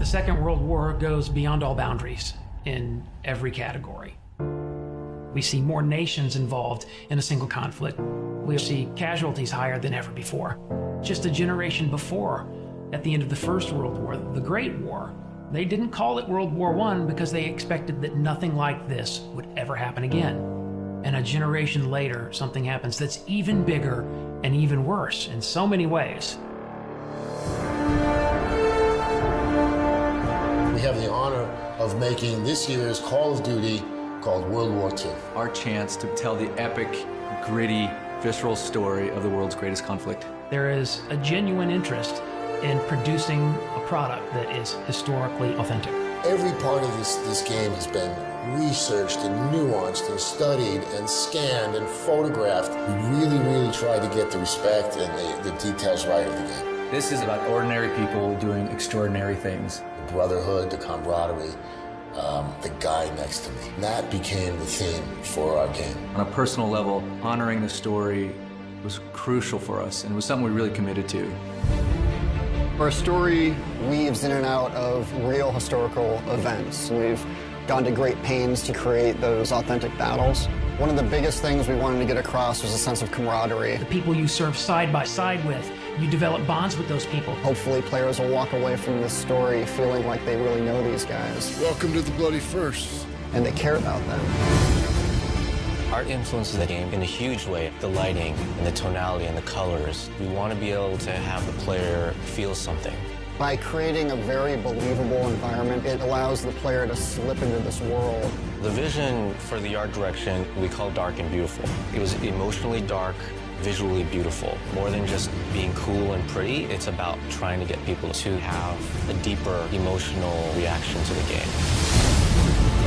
Second World War goes beyond all boundaries in every category. We see more nations involved in a single conflict. We see casualties higher than ever before. Just a generation before, at the end of the First World War, the Great War, they didn't call it World War I because they expected that nothing like this would ever happen again. And a generation later, something happens that's even bigger and even worse in so many ways. We have the honor of making this year's Call of Duty called World War II. Our chance to tell the epic, gritty, visceral story of the world's greatest conflict. There is a genuine interest in producing a product that is historically authentic. Every part of this game has been researched and nuanced and studied and scanned and photographed. We really tried to get the respect and the details right of the game. This is about ordinary people doing extraordinary things. The brotherhood, the camaraderie, the guy next to me. That became the theme for our game. On a personal level, honoring the story was crucial for us, and it was something we really committed to. Our story weaves in and out of real historical events. We've gone to great pains to create those authentic battles. One of the biggest things we wanted to get across was a sense of camaraderie. The people you serve side by side with, you develop bonds with those people. Hopefully players will walk away from this story feeling like they really know these guys. Welcome to the Bloody First. And they care about them. Art influences the game in a huge way. The lighting and the tonality and the colors. We want to be able to have the player feel something. By creating a very believable environment, it allows the player to slip into this world. The vision for the art direction we call dark and beautiful. It was emotionally dark, visually beautiful. More than just being cool and pretty, it's about trying to get people to have a deeper emotional reaction to the game.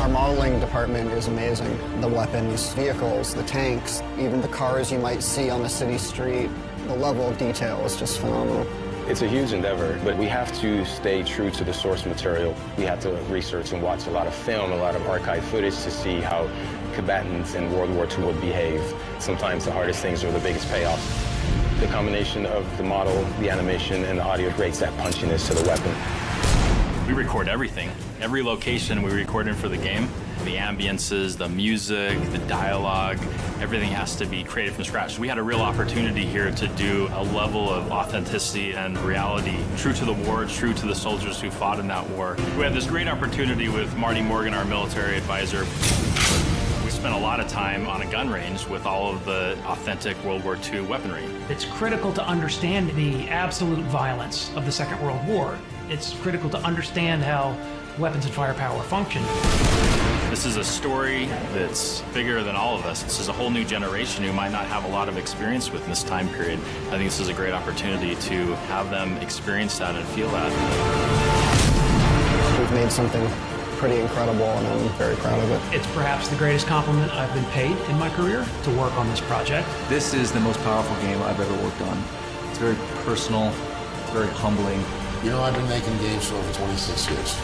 Our modeling department is amazing. The weapons, vehicles, the tanks, even the cars you might see on the city street. The level of detail is just phenomenal. It's a huge endeavor, but we have to stay true to the source material. We have to research and watch a lot of film, a lot of archive footage to see how combatants in World War II would behave. Sometimes the hardest things are the biggest payoffs. The combination of the model, the animation, and the audio creates that punchiness to the weapon. We record everything. Every location we record in for the game. The ambiences, the music, the dialogue, everything has to be created from scratch. We had a real opportunity here to do a level of authenticity and reality, true to the war, true to the soldiers who fought in that war. We had this great opportunity with Marty Morgan, our military advisor. We spent a lot of time on a gun range with all of the authentic World War II weaponry. It's critical to understand the absolute violence of the Second World War. It's critical to understand how weapons and firepower function. This is a story that's bigger than all of us. This is a whole new generation who might not have a lot of experience with in this time period. I think this is a great opportunity to have them experience that and feel that. We've made something pretty incredible, and I'm very proud of it. It's perhaps the greatest compliment I've been paid in my career to work on this project. This is the most powerful game I've ever worked on. It's very personal, it's very humbling. You know, I've been making games for over 26 years.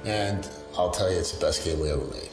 And I'll tell you, it's the best game we ever made.